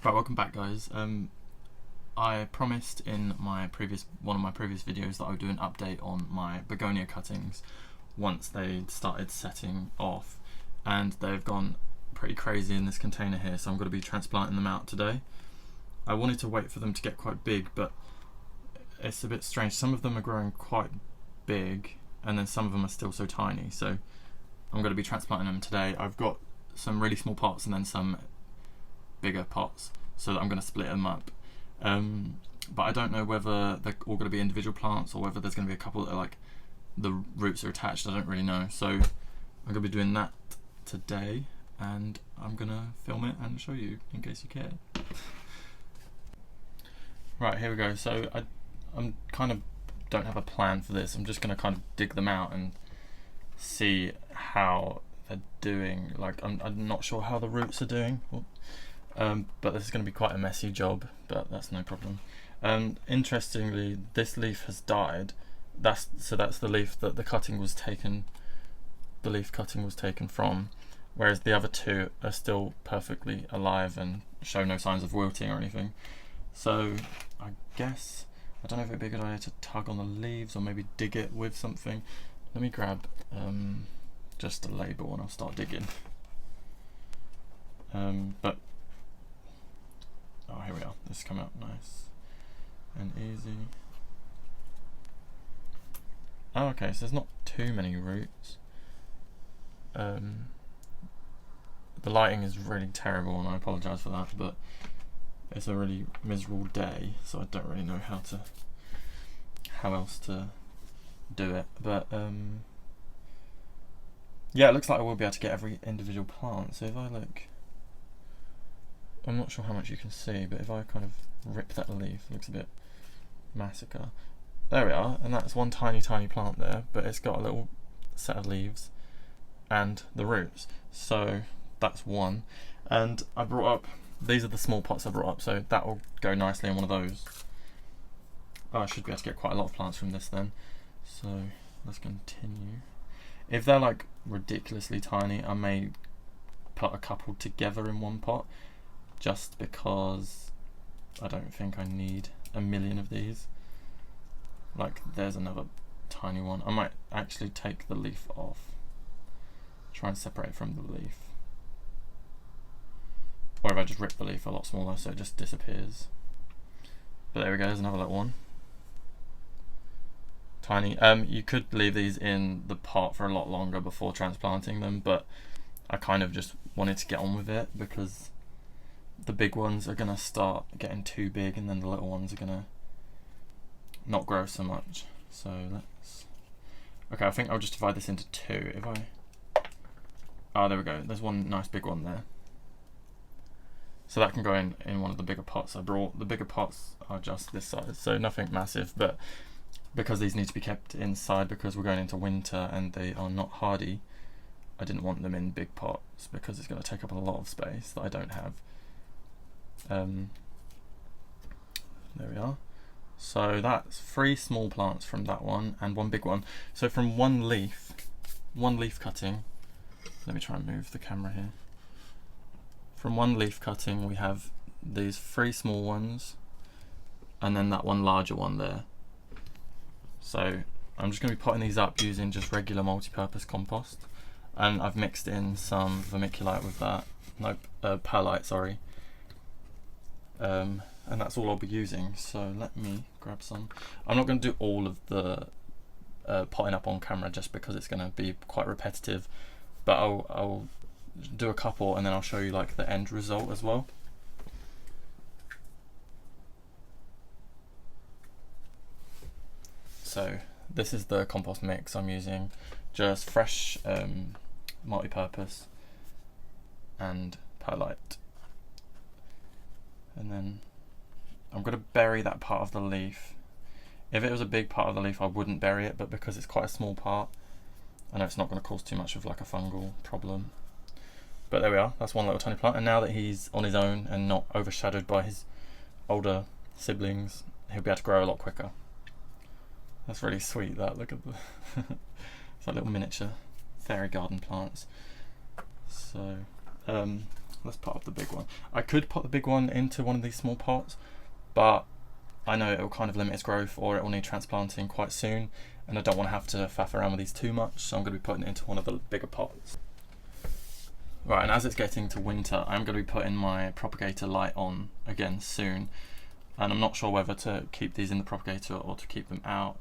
Right, welcome back, guys. I promised in one of my previous videos that I would do an update on my begonia cuttings once they started setting off, and they've gone pretty crazy in this container here, so I'm going to be transplanting them out today. I wanted to wait for them to get quite big, but it's a bit strange. Some of them are growing quite big, and then some of them are still so tiny, so I'm going to be transplanting them today. I've got some really small pots and then some bigger pots, so that I'm going to split them up. But I don't know whether they're all going to be individual plants or whether there's going to be a couple that are like the roots are attached. I don't really know, so I'm going to be doing that today, and I'm going to film it and show you in case you care. Right, here we go. So I'm kind of don't have a plan for this. I'm just going to kind of dig them out and see how they're doing. Like I'm not sure how the roots are doing. But this is going to be quite a messy job, but that's no problem. Interestingly, this leaf has died. That's the leaf that the cutting was taken. The leaf cutting was taken from, whereas the other two are still perfectly alive and show no signs of wilting or anything. So I guess I don't know if it'd be a good idea to tug on the leaves or maybe dig it with something. Let me grab just a label and I'll start digging. But oh, here we are. This has come out nice and easy. Oh, okay, so there's not too many roots. The lighting is really terrible, and I apologise for that, but it's a really miserable day, so I don't really know how else to do it. But yeah, it looks like I will be able to get every individual plant. So if I look, I'm not sure how much you can see, but if I kind of rip that leaf, it looks a bit massacre. There we are, and that's one tiny plant there, but it's got a little set of leaves and the roots. So that's one. And I brought up, these are the small pots I brought up, so that will go nicely in one of those. Oh, I should be able to get quite a lot of plants from this then. So let's continue. If they're like ridiculously tiny, I may put a couple together in one pot, just because I don't think I need a million of these. Like there's another tiny one. I might actually take the leaf off, try and separate it from the leaf, or if I just rip the leaf a lot smaller so it just disappears. But there we go, there's another little one. Tiny. You could leave these in the pot for a lot longer before transplanting them, but I kind of just wanted to get on with it because the big ones are going to start getting too big, and then the little ones are going to not grow so much. So let's... Okay, I think I'll just divide this into two. If I... Oh, there we go. There's one nice big one there. So that can go in one of the bigger pots. I brought the bigger pots are just this size, so nothing massive, but because these need to be kept inside because we're going into winter and they are not hardy, I didn't want them in big pots because it's going to take up a lot of space that I don't have. There we are. So that's 3 small plants from that one and 1 big one. So from one leaf cutting, let me try and move the camera here. From one leaf cutting we have these 3 small ones and then that one larger one there. So I'm just going to be potting these up using just regular multi-purpose compost, and I've mixed in some vermiculite with that, perlite, sorry. And that's all I'll be using, so let me grab some. I'm not going to do all of the potting up on camera just because it's going to be quite repetitive, but I'll do a couple and then I'll show you like the end result as well. So this is the compost mix I'm using, just fresh multi-purpose and perlite. And then I'm going to bury that part of the leaf. If it was a big part of the leaf I wouldn't bury it, but because it's quite a small part, I know it's not going to cause too much of like a fungal problem. But there we are, that's one little tiny plant, and now that he's on his own and not overshadowed by his older siblings, he'll be able to grow a lot quicker. That's really sweet, that, look at the it's like little miniature fairy garden plants. So let's pot up the big one. I could put the big one into one of these small pots, but I know it will kind of limit its growth, or it will need transplanting quite soon, and I don't want to have to faff around with these too much, so I'm going to be putting it into one of the bigger pots. Right, and as it's getting to winter, I'm going to be putting my propagator light on again soon, and I'm not sure whether to keep these in the propagator or to keep them out.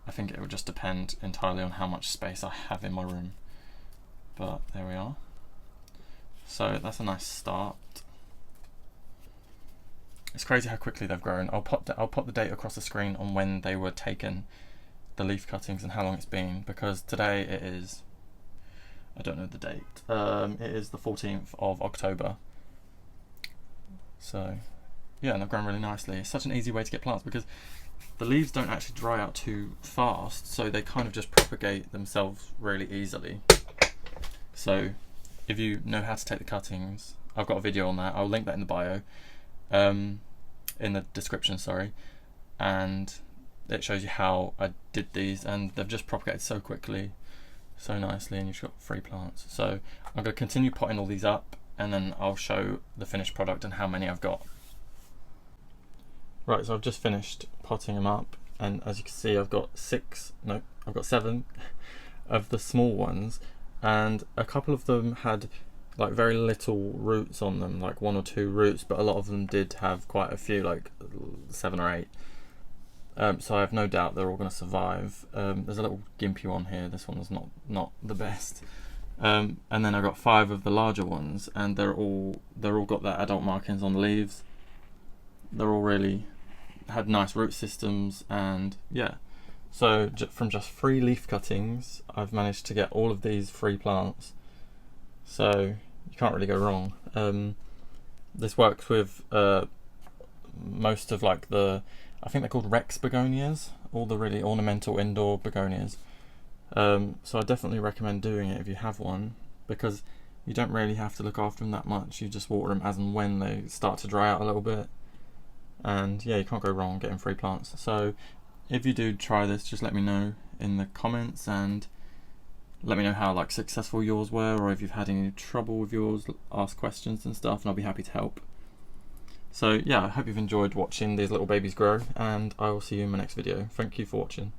I think it will just depend entirely on how much space I have in my room. But there we are. So that's a nice start. It's crazy how quickly they've grown. I'll pop the date across the screen on when they were taken, the leaf cuttings, and how long it's been, because today it is, I don't know the date, it is the 14th of October. So yeah, and they've grown really nicely. It's such an easy way to get plants because the leaves don't actually dry out too fast, so they kind of just propagate themselves really easily. So if you know how to take the cuttings, I've got a video on that. I'll link that in the bio, in the description, sorry, and it shows you how I did these, and they've just propagated so quickly, so nicely, and you've got 3 plants. So I'm going to continue potting all these up, and then I'll show the finished product and how many I've got. Right, so I've just finished potting them up, and as you can see I've got 7 of the small ones, and a couple of them had like very little roots on them, like 1 or 2 roots, but a lot of them did have quite a few, like 7 or 8. So I have no doubt they're all going to survive. There's a little gimpy one here, this one is not the best. And then I've got 5 of the larger ones, and they're all got their adult markings on the leaves. They're all really had nice root systems, and yeah. So from just 3 leaf cuttings, I've managed to get all of these 3 plants. So you can't really go wrong. This works with most of like I think they're called Rex begonias, all the really ornamental indoor begonias. So I definitely recommend doing it if you have one, because you don't really have to look after them that much. You just water them as and when they start to dry out a little bit. And yeah, you can't go wrong getting 3 plants. So if you do try this, just let me know in the comments, and let me know how like successful yours were, or if you've had any trouble with yours, ask questions and stuff, and I'll be happy to help. So yeah, I hope you've enjoyed watching these little babies grow, and I will see you in my next video. Thank you for watching.